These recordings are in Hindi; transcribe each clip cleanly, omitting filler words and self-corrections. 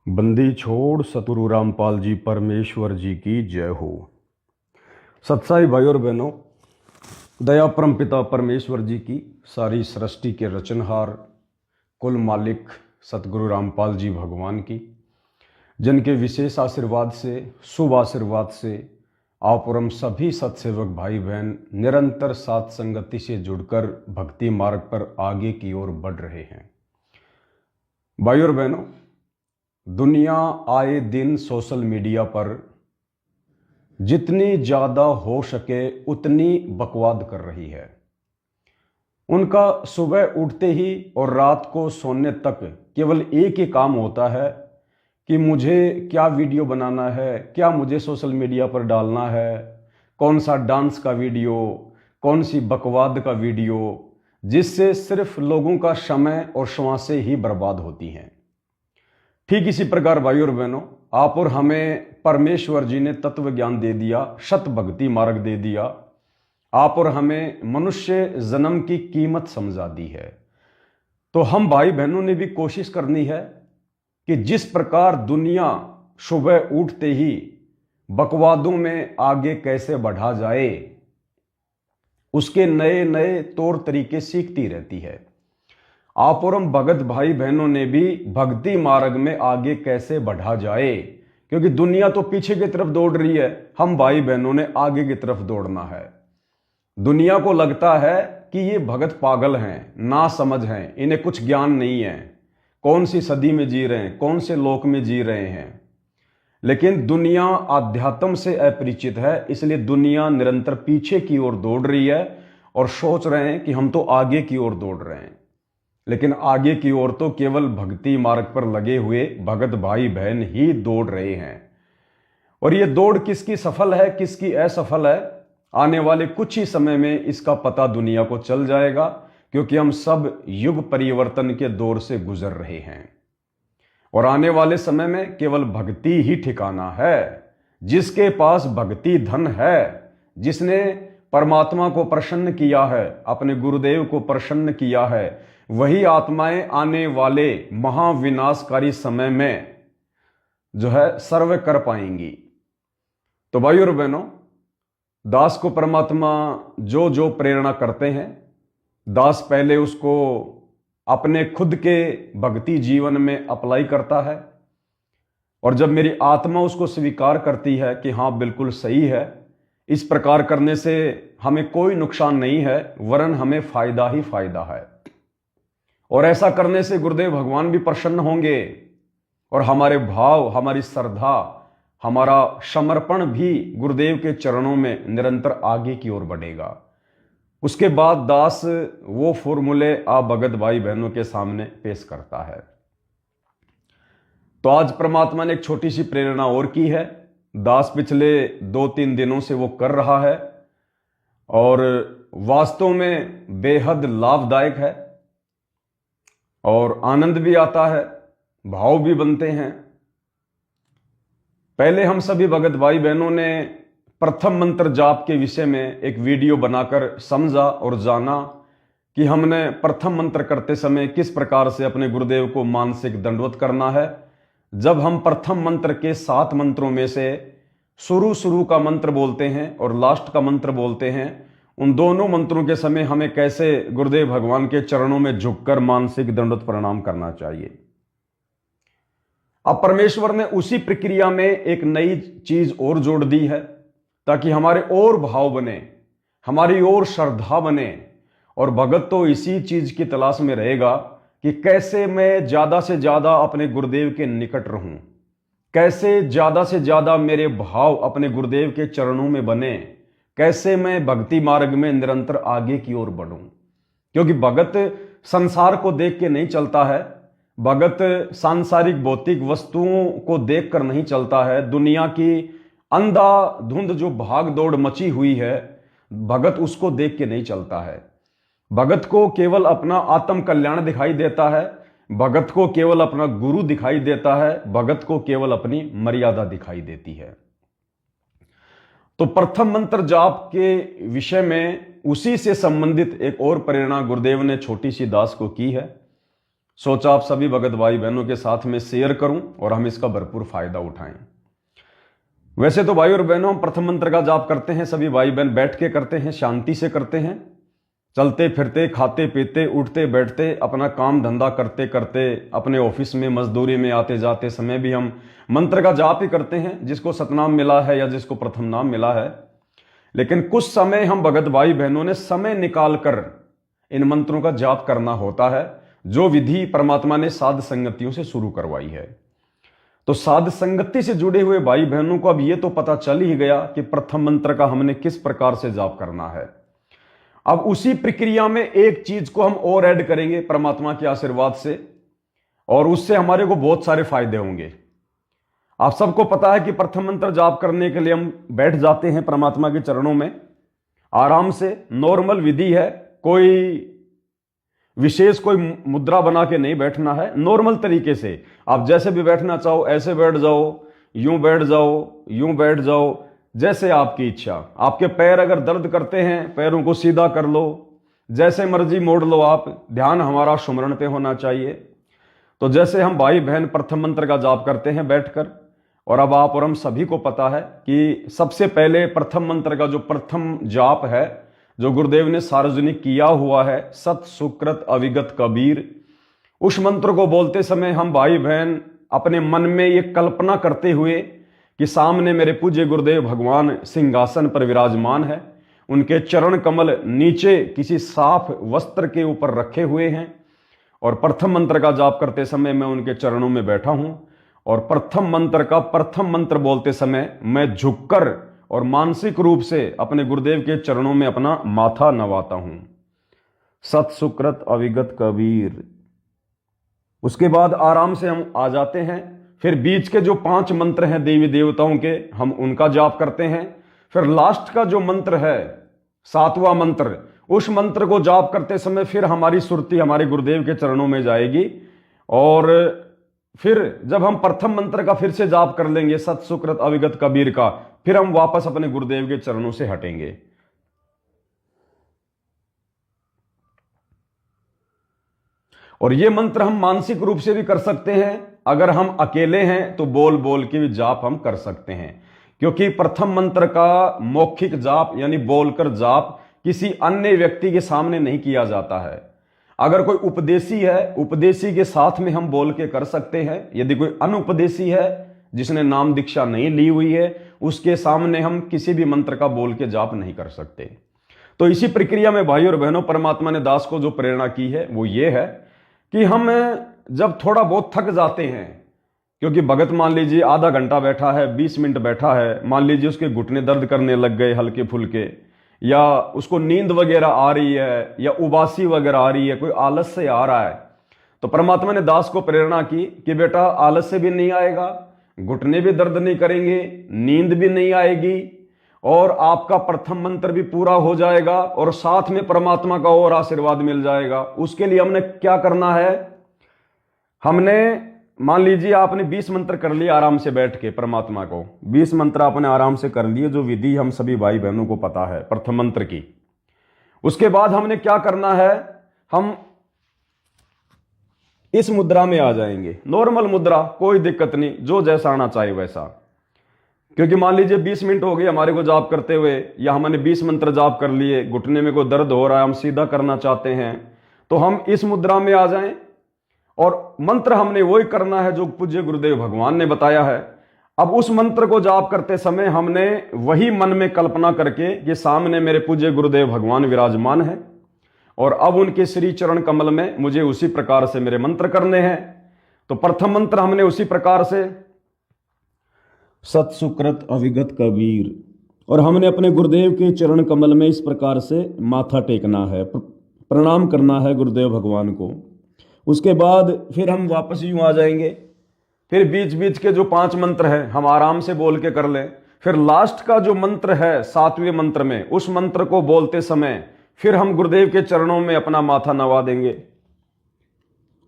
बंदी छोड़ सतगुरु रामपाल जी परमेश्वर जी की जय हो। सत्साई भाई और बहनों, दया परम पिता परमेश्वर जी की, सारी सृष्टि के रचनहार कुल मालिक सतगुरु रामपाल जी भगवान की, जिनके विशेष आशीर्वाद से, शुभ आशीर्वाद से आप और हम सभी सत्सेवक भाई बहन निरंतर साथ संगति से जुड़कर भक्ति मार्ग पर आगे की ओर बढ़ रहे हैं। भाई और बहनों, दुनिया आए दिन सोशल मीडिया पर जितनी ज़्यादा हो सके उतनी बकवाद कर रही है। उनका सुबह उठते ही और रात को सोने तक केवल एक ही काम होता है कि मुझे क्या वीडियो बनाना है, क्या मुझे सोशल मीडिया पर डालना है, कौन सा डांस का वीडियो, कौन सी बकवाद का वीडियो, जिससे सिर्फ लोगों का समय और श्वासें ही बर्बाद होती हैं। ठीक इसी प्रकार भाई और बहनों, आप और हमें परमेश्वर जी ने तत्व ज्ञान दे दिया, शत भक्ति मार्ग दे दिया, आप और हमें मनुष्य जन्म की कीमत समझा दी है। तो हम भाई बहनों ने भी कोशिश करनी है कि जिस प्रकार दुनिया सुबह उठते ही बकवादों में आगे कैसे बढ़ा जाए, उसके नए नए तौर तरीके सीखती रहती है। आप और हम भगत भाई बहनों ने भी भक्ति मार्ग में आगे कैसे बढ़ा जाए, क्योंकि दुनिया तो पीछे की तरफ दौड़ रही है, हम भाई बहनों ने आगे की तरफ दौड़ना है। दुनिया को लगता है कि ये भगत पागल हैं, ना समझ हैं, इन्हें कुछ ज्ञान नहीं है, कौन सी सदी में जी रहे हैं, कौन से लोक में जी रहे हैं। लेकिन दुनिया आध्यात्म से अपरिचित है, इसलिए दुनिया निरंतर पीछे की ओर दौड़ रही है और सोच रहे हैं कि हम तो आगे की ओर दौड़ रहे हैं। लेकिन आगे की ओर तो केवल भक्ति मार्ग पर लगे हुए भगत भाई बहन ही दौड़ रहे हैं। और ये दौड़ किसकी सफल है, किसकी असफल है, आने वाले कुछ ही समय में इसका पता दुनिया को चल जाएगा, क्योंकि हम सब युग परिवर्तन के दौर से गुजर रहे हैं। और आने वाले समय में केवल भक्ति ही ठिकाना है। जिसके पास भक्ति धन है, जिसने परमात्मा को प्रसन्न किया है, अपने गुरुदेव को प्रसन्न किया है, वही आत्माएं आने वाले महाविनाशकारी समय में जो है सर्व कर पाएंगी। तो भाई और बहनों, दास को परमात्मा जो जो प्रेरणा करते हैं, दास पहले उसको अपने खुद के भक्ति जीवन में अप्लाई करता है, और जब मेरी आत्मा उसको स्वीकार करती है कि हाँ बिल्कुल सही है, इस प्रकार करने से हमें कोई नुकसान नहीं है, वरन हमें फायदा ही फायदा है, और ऐसा करने से गुरुदेव भगवान भी प्रसन्न होंगे, और हमारे भाव, हमारी श्रद्धा, हमारा समर्पण भी गुरुदेव के चरणों में निरंतर आगे की ओर बढ़ेगा। उसके बाद दास वो फॉर्मूले आप भगत भाई बहनों के सामने पेश करता है। तो आज परमात्मा ने एक छोटी सी प्रेरणा और की है, दास पिछले 2-3 दिनों से वो कर रहा है, और वास्तव में बेहद लाभदायक है, और आनंद भी आता है, भाव भी बनते हैं। पहले हम सभी भगत भाई बहनों ने प्रथम मंत्र जाप के विषय में एक वीडियो बनाकर समझा और जाना कि हमने प्रथम मंत्र करते समय किस प्रकार से अपने गुरुदेव को मानसिक दंडवत करना है। जब हम प्रथम मंत्र के 7 मंत्रों में से शुरू का मंत्र बोलते हैं और लास्ट का मंत्र बोलते हैं, उन दोनों मंत्रों के समय हमें कैसे गुरुदेव भगवान के चरणों में झुककर मानसिक दंडवत प्रणाम करना चाहिए। अब परमेश्वर ने उसी प्रक्रिया में एक नई चीज और जोड़ दी है, ताकि हमारे और भाव बने, हमारी और श्रद्धा बने। और भगत तो इसी चीज की तलाश में रहेगा कि कैसे मैं ज्यादा से ज्यादा अपने गुरुदेव के निकट रहूं, कैसे ज्यादा से ज्यादा मेरे भाव अपने गुरुदेव के चरणों में बने, कैसे मैं भक्ति मार्ग में निरंतर आगे की ओर बढ़ूं। क्योंकि भगत संसार को देख के नहीं चलता है, भगत सांसारिक भौतिक वस्तुओं को देखकर नहीं चलता है, दुनिया की अंधाधुंध जो भाग दौड़ मची हुई है, भगत उसको देख के नहीं चलता है। भगत को केवल अपना आत्म कल्याण दिखाई देता है, भगत को केवल अपना गुरु दिखाई देता है, भगत को केवल अपनी मर्यादा दिखाई देती है। तो प्रथम मंत्र जाप के विषय में उसी से संबंधित एक और प्रेरणा गुरुदेव ने छोटी सी दास को की है। सोचा आप सभी भगत भाई बहनों के साथ में शेयर करूं और हम इसका भरपूर फायदा उठाएं। वैसे तो भाई और बहनों, हम प्रथम मंत्र का जाप करते हैं, सभी भाई बहन बैठ के करते हैं, शांति से करते हैं, चलते फिरते, खाते पीते, उठते बैठते, अपना काम धंधा करते करते, अपने ऑफिस में, मजदूरी में आते जाते समय भी हम मंत्र का जाप ही करते हैं, जिसको सतनाम मिला है या जिसको प्रथम नाम मिला है। लेकिन कुछ समय हम भगत भाई बहनों ने समय निकाल कर इन मंत्रों का जाप करना होता है, जो विधि परमात्मा ने साध संगतियों से शुरू करवाई है। तो साध संगति से जुड़े हुए भाई बहनों को अब ये तो पता चल ही गया कि प्रथम मंत्र का हमने किस प्रकार से जाप करना है। अब उसी प्रक्रिया में एक चीज को हम और ऐड करेंगे परमात्मा के आशीर्वाद से, और उससे हमारे को बहुत सारे फायदे होंगे। आप सबको पता है कि प्रथम मंत्र जाप करने के लिए हम बैठ जाते हैं परमात्मा के चरणों में, आराम से, नॉर्मल विधि है, कोई विशेष कोई मुद्रा बना के नहीं बैठना है, नॉर्मल तरीके से आप जैसे भी बैठना चाहो ऐसे बैठ जाओ, यूं बैठ जाओ, यूं बैठ जाओ, जैसे आपकी इच्छा। आपके पैर अगर दर्द करते हैं, पैरों को सीधा कर लो, जैसे मर्जी मोड़ लो आप, ध्यान हमारा सुमरण पे होना चाहिए। तो जैसे हम भाई बहन प्रथम मंत्र का जाप करते हैं बैठकर, और अब आप और हम सभी को पता है कि सबसे पहले प्रथम मंत्र का जो प्रथम जाप है, जो गुरुदेव ने सार्वजनिक किया हुआ है, सत सुकृत अविगत कबीर, उस मंत्र को बोलते समय हम भाई बहन अपने मन में ये कल्पना करते हुए कि सामने मेरे पूज्य गुरुदेव भगवान सिंहासन पर विराजमान है, उनके चरण कमल नीचे किसी साफ वस्त्र के ऊपर रखे हुए हैं, और प्रथम मंत्र का जाप करते समय मैं उनके चरणों में बैठा हूं, और प्रथम मंत्र का प्रथम मंत्र बोलते समय मैं झुककर और मानसिक रूप से अपने गुरुदेव के चरणों में अपना माथा नवाता हूं। सत सुकृत अविगत कबीर। उसके बाद आराम से हम आ जाते हैं, फिर बीच के जो 5 मंत्र हैं देवी देवताओं के, हम उनका जाप करते हैं। फिर लास्ट का जो मंत्र है 7वां मंत्र, उस मंत्र को जाप करते समय फिर हमारी सुरती हमारे गुरुदेव के चरणों में जाएगी, और फिर जब हम प्रथम मंत्र का फिर से जाप कर लेंगे सत सुकृत अविगत कबीर का, फिर हम वापस अपने गुरुदेव के चरणों से हटेंगे। और ये मंत्र हम मानसिक रूप से भी कर सकते हैं, अगर हम अकेले हैं तो बोल बोल के भी जाप हम कर सकते हैं, क्योंकि प्रथम मंत्र का मौखिक जाप यानी बोलकर जाप किसी अन्य व्यक्ति के सामने नहीं किया जाता है। अगर कोई उपदेशी है, उपदेशी के साथ में हम बोल के कर सकते हैं। यदि कोई अनुपदेशी है जिसने नाम दीक्षा नहीं ली हुई है, उसके सामने हम किसी भी मंत्र का बोल के जाप नहीं कर सकते। तो इसी प्रक्रिया में भाई और बहनों, परमात्मा ने दास को जो प्रेरणा की है वो ये है कि हम जब थोड़ा बहुत थक जाते हैं, क्योंकि भगत मान लीजिए आधा घंटा बैठा है, 20 मिनट बैठा है, मान लीजिए उसके घुटने दर्द करने लग गए हल्के फुल्के, या उसको नींद वगैरह आ रही है, या उबासी वगैरह आ रही है, कोई आलस से आ रहा है, तो परमात्मा ने दास को प्रेरणा की कि बेटा आलस से भी नहीं आएगा, घुटने भी दर्द नहीं करेंगे, नींद भी नहीं आएगी, और आपका प्रथम मंत्र भी पूरा हो जाएगा, और साथ में परमात्मा का और आशीर्वाद मिल जाएगा। उसके लिए हमने क्या करना है, हमने मान लीजिए आपने 20 मंत्र कर लिए आराम से बैठ के, परमात्मा को 20 मंत्र आपने आराम से कर लिए, जो विधि हम सभी भाई बहनों को पता है प्रथम मंत्र की। उसके बाद हमने क्या करना है, हम इस मुद्रा में आ जाएंगे, नॉर्मल मुद्रा, कोई दिक्कत नहीं, जो जैसा आना चाहे वैसा। क्योंकि मान लीजिए 20 मिनट हो गए हमारे को जाप करते हुए, या हमने 20 मंत्र जाप कर लिए, घुटने में कोई दर्द हो रहा है, हम सीधा करना चाहते हैं, तो हम इस मुद्रा में आ जाएं, और मंत्र हमने वही करना है जो पूज्य गुरुदेव भगवान ने बताया है। अब उस मंत्र को जाप करते समय हमने वही मन में कल्पना करके कि सामने मेरे पूज्य गुरुदेव भगवान विराजमान है, और अब उनके श्री चरण कमल में मुझे उसी प्रकार से मेरे मंत्र करने हैं। तो प्रथम मंत्र हमने उसी प्रकार से सत सुकृत अविगत कबीर, और हमने अपने गुरुदेव के चरण कमल में इस प्रकार से माथा टेकना है, प्रणाम करना है गुरुदेव भगवान को। उसके बाद फिर हम वापस यूं आ जाएंगे, फिर बीच बीच के जो 5 मंत्र हैं हम आराम से बोल के कर लें। फिर लास्ट का जो मंत्र है 7वें मंत्र में, उस मंत्र को बोलते समय फिर हम गुरुदेव के चरणों में अपना माथा नवा देंगे,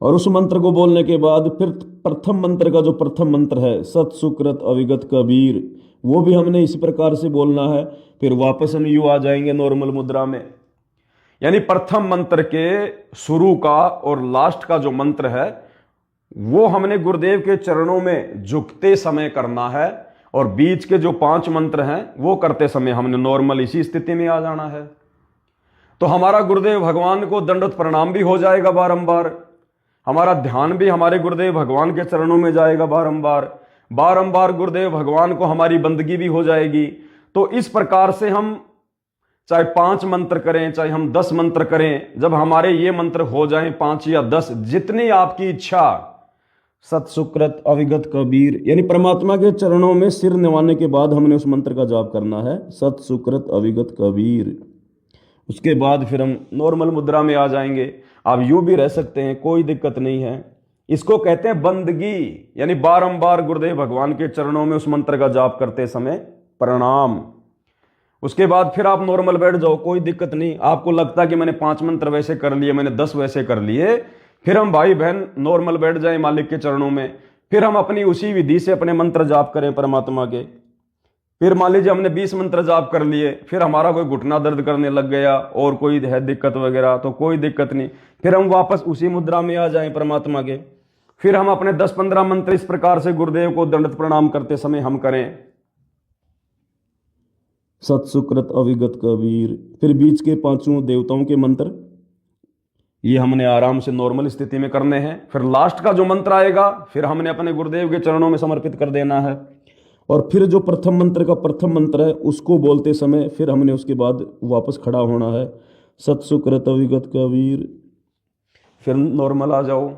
और उस मंत्र को बोलने के बाद फिर प्रथम मंत्र का जो प्रथम मंत्र है सत सुकृत अविगत कबीर, वो भी हमने इसी प्रकार से बोलना है। फिर वापस हम यूं आ जाएंगे नॉर्मल मुद्रा में। यानी प्रथम मंत्र के शुरू का और लास्ट का जो मंत्र है वो हमने गुरुदेव के चरणों में झुकते समय करना है, और बीच के जो 5 मंत्र हैं वो करते समय हमने नॉर्मल इसी स्थिति में आ जाना है। तो हमारा गुरुदेव भगवान को दंडवत प्रणाम भी हो जाएगा बारंबार, हमारा ध्यान भी हमारे गुरुदेव भगवान के चरणों में जाएगा बारंबार, बारंबार गुरुदेव भगवान को हमारी बंदगी भी हो जाएगी। तो इस प्रकार से हम चाहे 5 मंत्र करें, चाहे हम 10 मंत्र करें, जब हमारे ये मंत्र हो जाएं 5 या 10, जितनी आपकी इच्छा, सत सुकृत अविगत कबीर, यानी परमात्मा के चरणों में सिर निवाने के बाद हमने उस मंत्र का जाप करना है, सत सुकृत अविगत कबीर। उसके बाद फिर हम नॉर्मल मुद्रा में आ जाएंगे। आप यूं भी रह सकते हैं, कोई दिक्कत नहीं है। इसको कहते हैं बंदगी, यानी बारंबार गुरुदेव भगवान के चरणों में उस मंत्र का जाप करते समय प्रणाम। उसके बाद फिर आप नॉर्मल बैठ जाओ, कोई दिक्कत नहीं। आपको लगता है कि मैंने 5 मंत्र वैसे कर लिए, मैंने 10 वैसे कर लिए, फिर हम भाई बहन नॉर्मल बैठ जाए मालिक के चरणों में, फिर हम अपनी उसी विधि से अपने मंत्र जाप करें परमात्मा के। फिर मान लीजिए हमने 20 मंत्र जाप कर लिए, फिर हमारा कोई घुटना दर्द करने लग गया और कोई है दिक्कत वगैरह, तो कोई दिक्कत नहीं, फिर हम वापस उसी मुद्रा में आ जाएं परमात्मा के। फिर हम अपने 10-15 मंत्र इस प्रकार से गुरुदेव को दंडवत प्रणाम करते समय हम करें, सत सुकृत अविगत कबीर। फिर बीच के 5 देवताओं के मंत्र ये हमने आराम से नॉर्मल स्थिति में करने हैं। फिर लास्ट का जो मंत्र आएगा फिर हमने अपने गुरुदेव के चरणों में समर्पित कर देना है। और फिर जो प्रथम मंत्र का प्रथम मंत्र है उसको बोलते समय फिर हमने उसके बाद वापस खड़ा होना है, सत सुकृत अविगत कबीर। फिर नॉर्मल आ जाओ।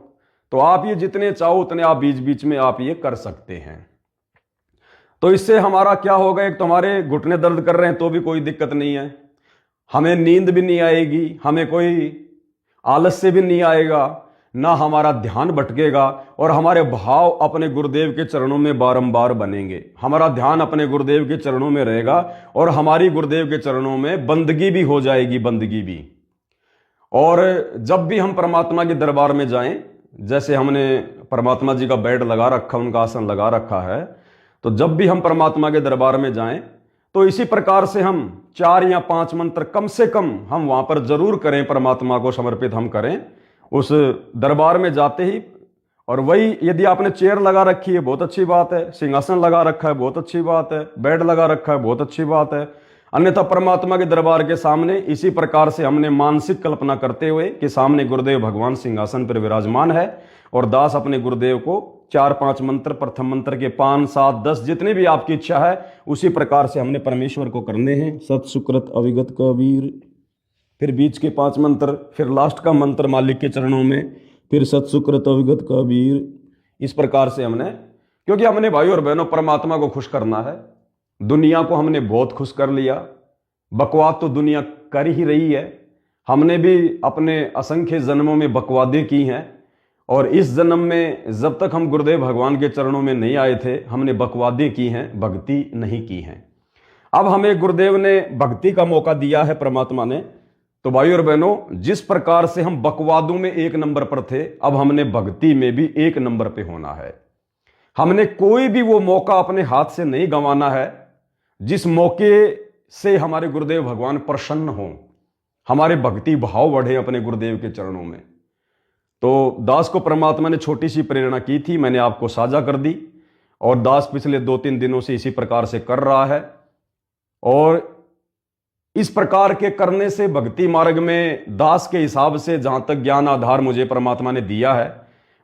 तो आप ये जितने चाहो उतने आप बीच बीच में आप ये कर सकते हैं। तो इससे हमारा क्या होगा, एक तो हमारे घुटने दर्द कर रहे हैं तो भी कोई दिक्कत नहीं है, हमें नींद भी नहीं आएगी, हमें कोई आलस्य भी नहीं आएगा, ना हमारा ध्यान भटकेगा, और हमारे भाव अपने गुरुदेव के चरणों में बारंबार बनेंगे। हमारा ध्यान अपने गुरुदेव के चरणों में रहेगा और हमारी गुरुदेव के चरणों में बंदगी भी हो जाएगी, बंदगी भी। और जब भी हम परमात्मा के दरबार में जाएं, जैसे हमने परमात्मा जी का बेड लगा रखा, उनका आसन लगा रखा है, तो जब भी हम परमात्मा के दरबार में जाएं तो इसी प्रकार से हम 4 या 5 मंत्र कम से कम हम वहां पर जरूर करें, परमात्मा को समर्पित हम करें उस दरबार में जाते ही। और वही यदि आपने चेयर लगा रखी है बहुत अच्छी बात है, सिंहासन लगा रखा है बहुत अच्छी बात है, बेड लगा रखा है बहुत अच्छी बात है। अन्यथा परमात्मा के दरबार के सामने इसी प्रकार से हमने मानसिक कल्पना करते हुए कि सामने गुरुदेव भगवान सिंहासन पर विराजमान है और दास अपने गुरुदेव को 4-5 मंत्र, प्रथम मंत्र के 5, 7, 10 जितनी भी आपकी इच्छा है उसी प्रकार से हमने परमेश्वर को करने हैं, सत सुकृत अविगत कबीर। फिर बीच के 5 मंत्र, फिर लास्ट का मंत्र मालिक के चरणों में, फिर सत सुकृत अविगत कबीर। इस प्रकार से हमने, क्योंकि हमने भाई और बहनों परमात्मा को खुश करना है। दुनिया को हमने बहुत खुश कर लिया, बकवाद तो दुनिया कर ही रही है, हमने भी अपने असंख्य जन्मों में बकवादें की हैं, और इस जन्म में जब तक हम गुरुदेव भगवान के चरणों में नहीं आए थे हमने बकवादें की हैं, भक्ति नहीं की हैं। अब हमें गुरुदेव ने भक्ति का मौका दिया है परमात्मा ने। तो भाई और बहनों, जिस प्रकार से हम बकवादों में 1 नंबर पर थे, अब हमने भक्ति में भी 1 नंबर पे होना है। हमने कोई भी वो मौका अपने हाथ से नहीं गंवाना है जिस मौके से हमारे गुरुदेव भगवान प्रसन्न हों, हमारे भक्ति भाव बढ़े अपने गुरुदेव के चरणों में। तो दास को परमात्मा ने छोटी सी प्रेरणा की थी, मैंने आपको साझा कर दी, और दास पिछले 2-3 दिनों से इसी प्रकार से कर रहा है। और इस प्रकार के करने से भक्ति मार्ग में दास के हिसाब से जहां तक ज्ञान आधार मुझे परमात्मा ने दिया है,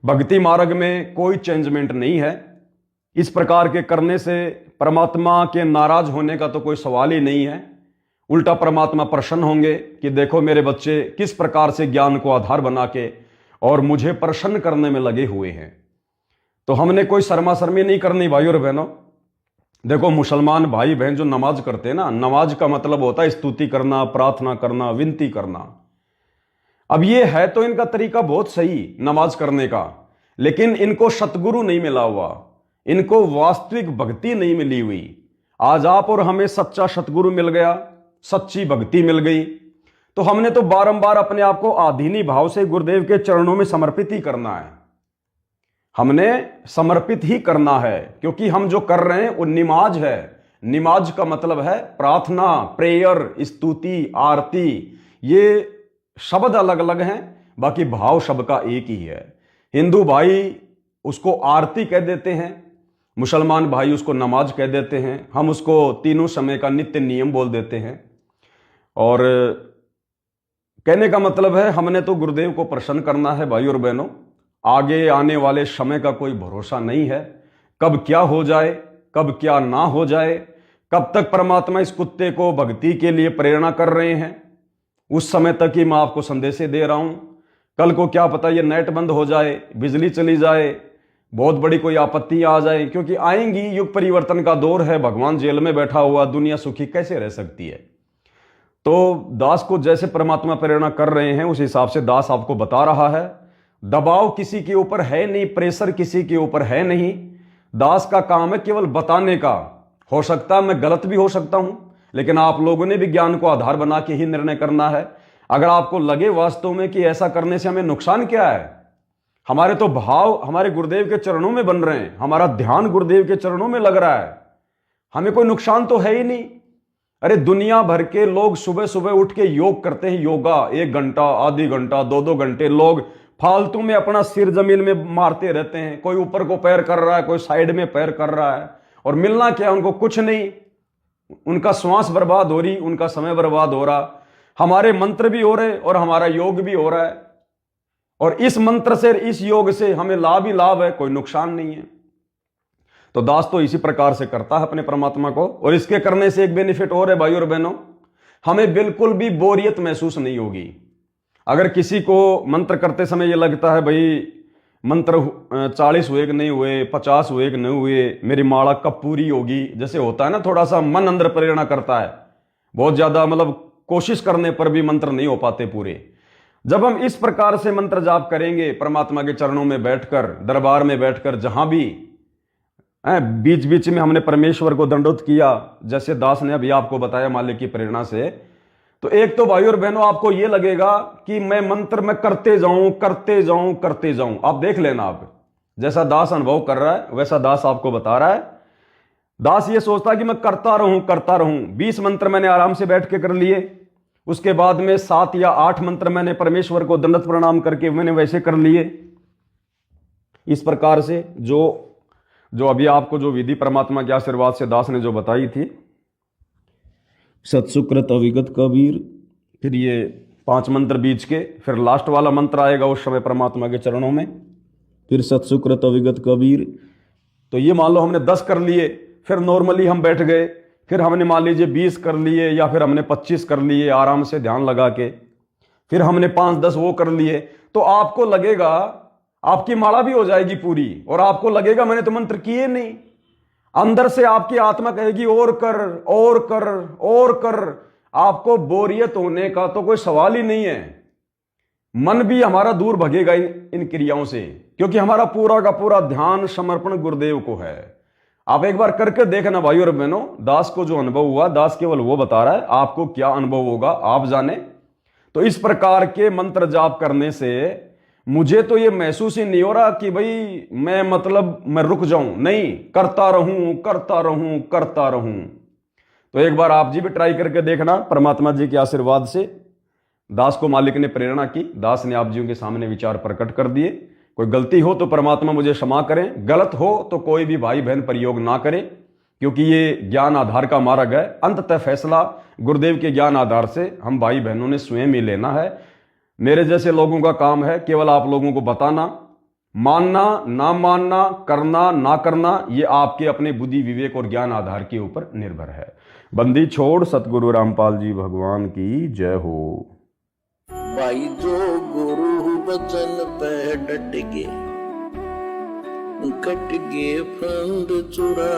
भक्ति मार्ग में कोई चेंजमेंट नहीं है। इस प्रकार के करने से परमात्मा के नाराज होने का तो कोई सवाल ही नहीं है, उल्टा परमात्मा प्रसन्न होंगे कि देखो मेरे बच्चे किस प्रकार से ज्ञान को आधार बना के और मुझे प्रसन्न करने में लगे हुए हैं। तो हमने कोई शर्मा शर्मी नहीं करनी भाई और बहनों। देखो मुसलमान भाई बहन जो नमाज करते हैं ना, नमाज का मतलब होता है स्तुति करना, प्रार्थना करना, विनती करना। अब ये है तो इनका तरीका बहुत सही नमाज करने का, लेकिन इनको सतगुरु नहीं मिला हुआ, इनको वास्तविक भक्ति नहीं मिली हुई। आज आप और हमें सच्चा सतगुरु मिल गया, सच्ची भक्ति मिल गई, तो हमने तो बारंबार अपने आप को आधीनी भाव से गुरुदेव के चरणों में समर्पित ही करना है। हमने समर्पित ही करना है, क्योंकि हम जो कर रहे हैं वो निमाज है। निमाज का मतलब है प्रार्थना, प्रेयर, स्तुति, आरती। ये शब्द अलग अलग हैं, बाकी भाव सबका एक ही है। हिंदू भाई उसको आरती कह देते हैं, मुसलमान भाई उसको नमाज कह देते हैं, हम उसको तीनों समय का नित्य नियम बोल देते हैं। और कहने का मतलब है हमने तो गुरुदेव को प्रसन्न करना है भाई और बहनों। आगे आने वाले समय का कोई भरोसा नहीं है, कब क्या हो जाए, कब क्या ना हो जाए, कब तक परमात्मा इस कुत्ते को भक्ति के लिए प्रेरणा कर रहे हैं, उस समय तक ही मैं आपको संदेश दे रहा हूं। कल को क्या पता ये नेट बंद हो जाए, बिजली चली जाए, बहुत बड़ी कोई आपत्ति आ जाए, क्योंकि आएंगी, युग परिवर्तन का दौर है, भगवान जेल में बैठा हुआ, दुनिया सुखी कैसे रह सकती है। तो दास को जैसे परमात्मा प्रेरणा कर रहे हैं उस हिसाब से दास आपको बता रहा है। दबाव किसी के ऊपर है नहीं, प्रेशर किसी के ऊपर है नहीं। दास का काम है केवल बताने का। हो सकता है मैं गलत भी हो सकता हूं, लेकिन आप लोगों ने भी ज्ञान को आधार बना के ही निर्णय करना है। अगर आपको लगे वास्तव में कि ऐसा करने से हमें नुकसान क्या है, हमारे तो भाव हमारे गुरुदेव के चरणों में बन रहे हैं, हमारा ध्यान गुरुदेव के चरणों में लग रहा है, हमें कोई नुकसान तो है ही नहीं। अरे दुनिया भर के लोग सुबह सुबह उठ के योग करते हैं, योगा 1 घंटा, आधी घंटा, 2-2 घंटे लोग फालतू में अपना सिर जमीन में मारते रहते हैं। कोई ऊपर को पैर कर रहा है, कोई साइड में पैर कर रहा है, और मिलना क्या उनको, कुछ नहीं। उनका श्वास बर्बाद हो रही, उनका समय बर्बाद हो रहा। हमारे मंत्र भी हो रहे और हमारा योग भी हो रहा है, और इस मंत्र से, इस योग से हमें लाभ ही लाभ है, कोई नुकसान नहीं है। तो दास तो इसी प्रकार से करता है अपने परमात्मा को। और इसके करने से एक बेनिफिट और है भाई और बहनों, हमें बिल्कुल भी बोरियत महसूस नहीं होगी। अगर किसी को मंत्र करते समय यह लगता है भाई मंत्र 40 हुए कि नहीं हुए, 50 हुए कि नहीं हुए, मेरी माला कब पूरी होगी, जैसे होता है ना, थोड़ा सा मन अंदर प्रेरणा करता है, बहुत ज्यादा मतलब कोशिश करने पर भी मंत्र नहीं हो पाते पूरे। जब हम इस प्रकार से मंत्र जाप करेंगे परमात्मा के चरणों में बैठकर, दरबार में बैठकर, जहां भी बीच बीच में हमने परमेश्वर को दंडोत किया, जैसे दास ने अभी आपको बताया मालिक की प्रेरणा से, तो एक तो भाई और बहनों आपको यह लगेगा कि मैं मंत्र में करते जाऊं करते जाऊं करते जाऊं। आप देख लेना, आप जैसा दास अनुभव कर रहा है वैसा दास आपको बता रहा है। दास ये सोचता है कि मैं करता रहूं करता रहूं। 20 मंत्र मैंने आराम से बैठ के कर लिए, उसके बाद में 7 या 8 मंत्र मैंने परमेश्वर को दंडवत प्रणाम करके मैंने वैसे कर लिए। इस प्रकार से जो अभी आपको जो विधि परमात्मा के आशीर्वाद से दास ने जो बताई थी, सत्सुकृत अविगत कबीर, फिर ये 5 मंत्र बीच के, फिर लास्ट वाला मंत्र आएगा उस समय परमात्मा के चरणों में, फिर सत्सुकृत अविगत कबीर। तो ये मान लो हमने 10 कर लिए, फिर नॉर्मली हम बैठ गए, फिर हमने मान लीजिए 20 कर लिए, या फिर हमने 25 कर लिए आराम से ध्यान लगा के, फिर हमने 5-10 वो कर लिए, तो आपको लगेगा आपकी माला भी हो जाएगी पूरी, और आपको लगेगा मैंने तो मंत्र किए नहीं। अंदर से आपकी आत्मा कहेगी और कर और कर और कर। आपको बोरियत होने का तो कोई सवाल ही नहीं है। मन भी हमारा दूर भगेगा इन क्रियाओं से, क्योंकि हमारा पूरा का पूरा ध्यान समर्पण गुरुदेव को है। आप एक बार करके देखना भाई और बहनों, दास को जो अनुभव हुआ, दास केवल वो बता रहा है, आपको क्या अनुभव होगा आप जाने। तो इस प्रकार के मंत्र जाप करने से मुझे तो ये महसूस ही नहीं हो रहा कि भाई मैं रुक जाऊं, नहीं, करता रहूं करता रहूं करता रहूं। तो एक बार आप जी भी ट्राई करके देखना, परमात्मा जी के आशीर्वाद से दास को मालिक ने प्रेरणा की, दास ने आप जियों के सामने विचार प्रकट कर दिए। कोई गलती हो तो परमात्मा मुझे क्षमा करें, गलत हो तो कोई भी भाई बहन प्रयोग ना करे, क्योंकि ये ज्ञान आधार का मार्ग है। अंततः फैसला गुरुदेव के ज्ञान आधार से हम भाई बहनों ने स्वयं ही लेना है। मेरे जैसे लोगों का काम है केवल आप लोगों को बताना, मानना ना मानना, करना ना करना, ये आपके अपने बुद्धि विवेक और ज्ञान आधार के ऊपर निर्भर है। बंदी छोड़ सतगुरु रामपाल जी भगवान की जय हो। भाई जो गुरु बचन पे डट गे, कट गे फंद चुरा।